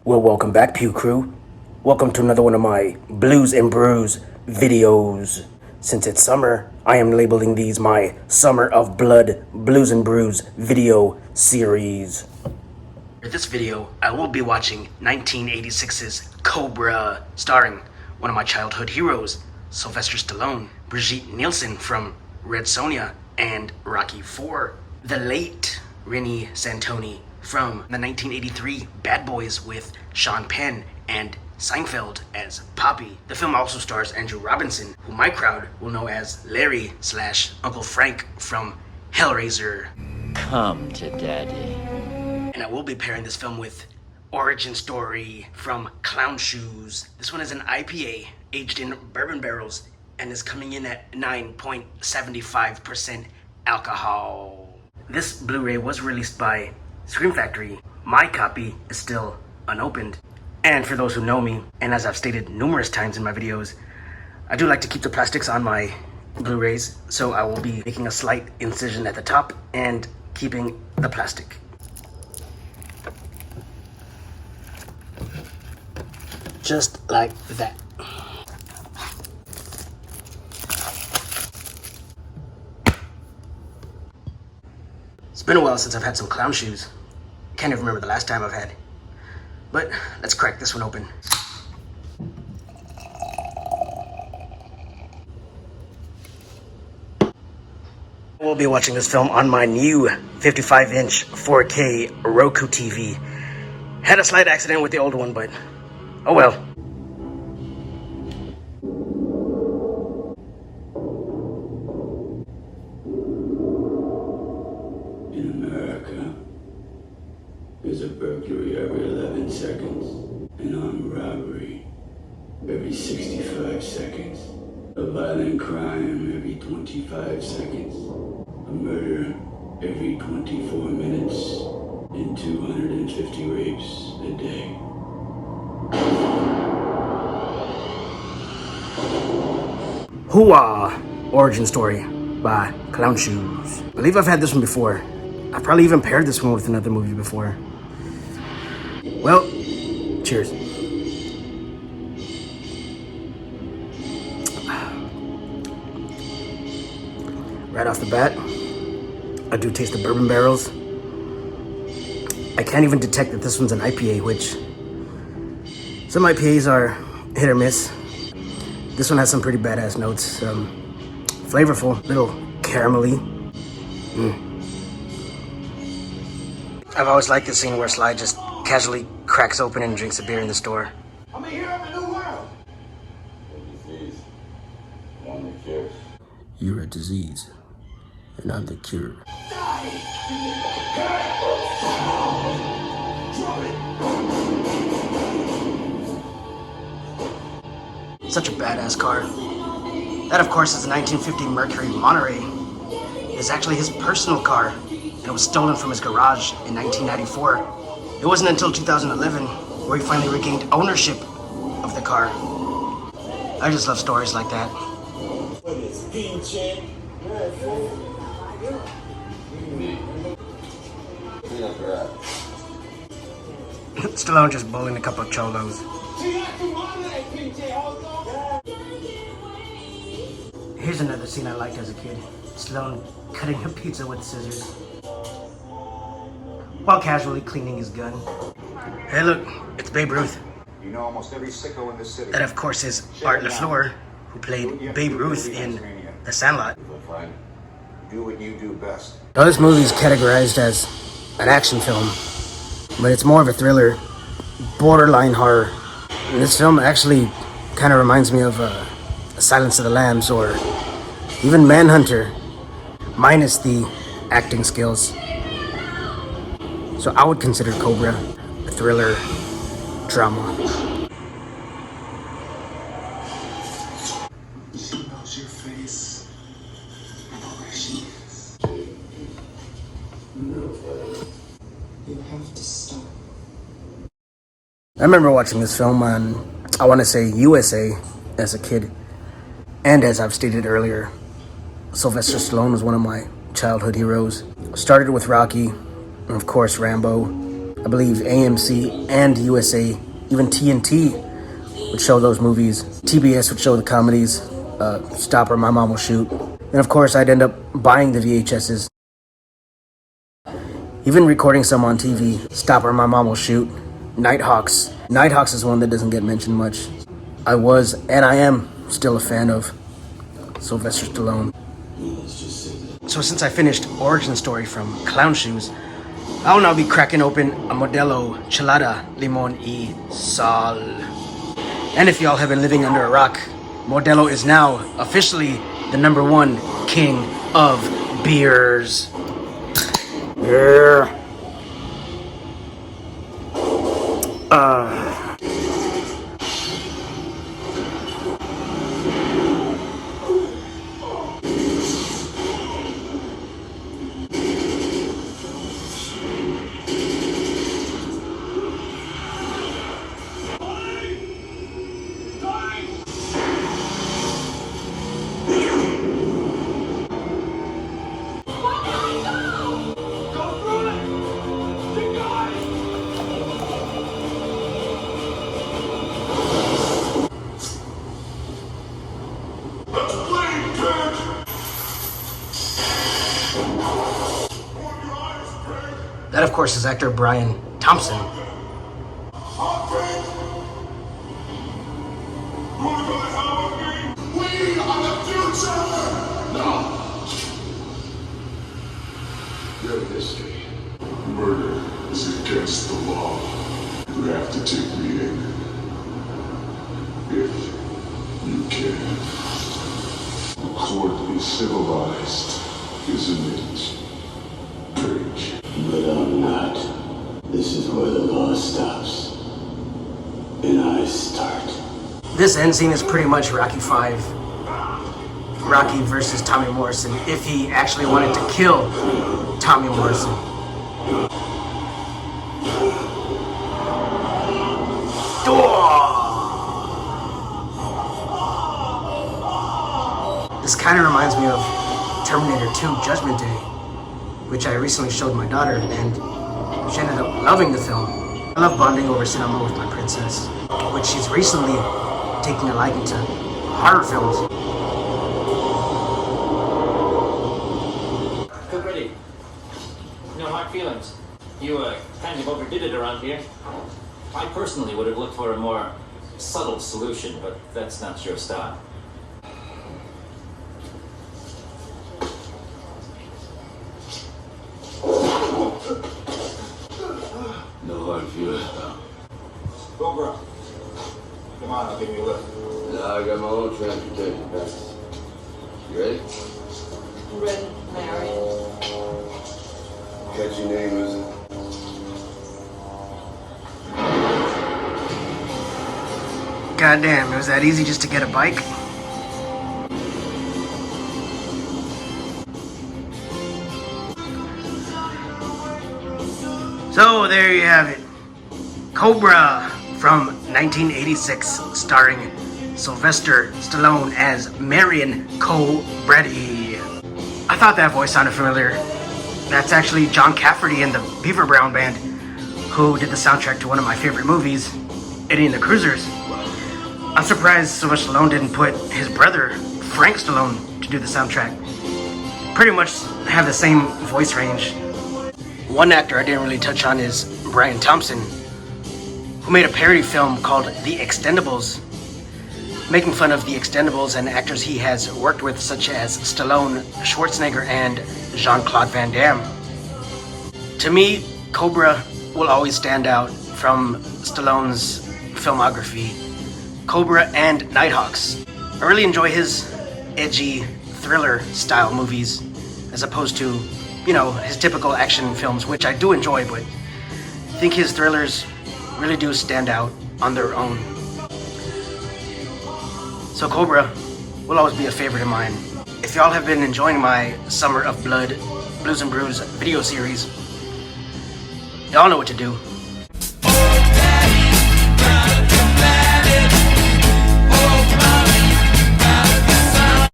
Well, welcome back, Pew Crew. Welcome to another one of my Blues and Brews videos. Since it's summer, I am labeling these my Summer of Blood Blues and Brews video series. For this video, I will be watching 1986's Cobra, starring one of my childhood heroes, Sylvester Stallone, Brigitte Nielsen from Red Sonja and Rocky IV, the late Rennie Santoni from the 1983 Bad Boys with Sean Penn and Seinfeld as Poppy. The film also stars Andrew Robinson, who my crowd will know as Larry/Uncle Frank from Hellraiser. Come to Daddy. And I will be pairing this film with Origin Story from Clown Shoes. This one is an IPA aged in bourbon barrels and is coming in at 9.75% alcohol. This Blu-ray was released by Scream Factory. My copy is still unopened. And for those who know me, and as I've stated numerous times in my videos, I do like to keep the plastics on my Blu-rays, so I will be making a slight incision at the top and keeping the plastic. Just like that. It's been a while since I've had some clown shoes. Can't even remember the last time I've had. But let's crack this one open. We'll be watching this film on my new 55-inch 4K Roku TV. Had a slight accident with the old one, but oh well. In America, there's a burglary every 11 seconds, an armed robbery every 65 seconds, a violent crime every 25 seconds, a murder every 24 minutes, and 250 rapes a day. Hooah! Origin Story by Clown Shoes. I believe I've had this one before. I probably even paired this one with another movie before. Well, cheers. Right off the bat, I do taste the bourbon barrels. I can't even detect that this one's an IPA, which some IPAs are hit or miss. This one has some pretty badass notes. Flavorful, little caramelly. I've always liked the scene where Sly just casually cracks open and drinks a beer in the store. I'm a hero of the new world. A disease, one that cures. You're a disease, and I'm the cure. Such a badass car. That, of course, is a 1950 Mercury Monterey. It's actually his personal car, and it was stolen from his garage in 1994. It wasn't until 2011 where he finally regained ownership of the car. I just love stories like that. Stallone just bowling a couple of cholos. Here's another scene I liked as a kid. Stallone cutting a pizza with scissors while casually cleaning his gun. Hey look, it's Babe Ruth. You know almost every sicko in this city. That of course is Art LaFleur, who played Babe Ruth in The Sandlot. Do what you do best. Now this movie is categorized as an action film, but it's more of a thriller, borderline horror. And this film actually kind of reminds me of Silence of the Lambs or even Manhunter, minus the acting skills. So I would consider Cobra a thriller drama. She knows your face. I know where she is. You have to stop. I remember watching this film on, I want to say, USA as a kid. And as I've stated earlier, Sylvester Stallone was one of my childhood heroes. Started with Rocky, and of course Rambo, I believe AMC and USA, even TNT would show those movies. TBS would show the comedies, Stop or My Mom Will Shoot. And of course, I'd end up buying the VHSs. Even recording some on TV, Stop or My Mom Will Shoot, Nighthawks. Nighthawks is one that doesn't get mentioned much. I was, and I am, still a fan of Sylvester Stallone. So since I finished Origin Story from Clown Shoes, I'll now be cracking open a Modelo Chelada Limon y Sal. And if y'all have been living under a rock, Modelo is now officially the #1 king of beers. Yeah. That, of course, is actor Brian Thompson. Your history. Murder is against the law. You have to take me in. If you can. Courtly civilized, isn't it? Drink. But I'm not. This is where the law stops. And I start. This end scene is pretty much Rocky V. Rocky versus Tommy Morrison, if he actually wanted to kill Tommy Morrison. This kind of reminds me of Terminator 2 Judgment Day, which I recently showed my daughter, and she ended up loving the film. I love bonding over cinema with my princess, which she's recently taking a liking to horror films. Feel ready. No hard feelings. You kind of overdid it around here. I personally would have looked for a more subtle solution, but that's not your style. No hard feelings, pal. Cobra. Come on, I'll give you a lift. Nah, I got my own transportation, man. You ready? Ready, Marion. Catchy name, is it? Goddamn, it was that easy just to get a bike? So there you have it. Cobra from 1986, starring Sylvester Stallone as Marion Cobretti. I thought that voice sounded familiar. That's actually John Cafferty and the Beaver Brown Band, who did the soundtrack to one of my favorite movies, Eddie and the Cruisers. I'm surprised Sylvester Stallone didn't put his brother, Frank Stallone, to do the soundtrack. Pretty much have the same voice range. One actor I didn't really touch on is Brian Thompson, who made a parody film called The Extendables, making fun of The Extendables and actors he has worked with, such as Stallone, Schwarzenegger, and Jean-Claude Van Damme. To me, Cobra will always stand out from Stallone's filmography. Cobra and Nighthawks. I really enjoy his edgy thriller-style movies, as opposed to, his typical action films, which I do enjoy, but I think his thrillers really do stand out on their own. So Cobra will always be a favorite of mine. If y'all have been enjoying my Summer of Blood, Blues and Brews video series, y'all know what to do.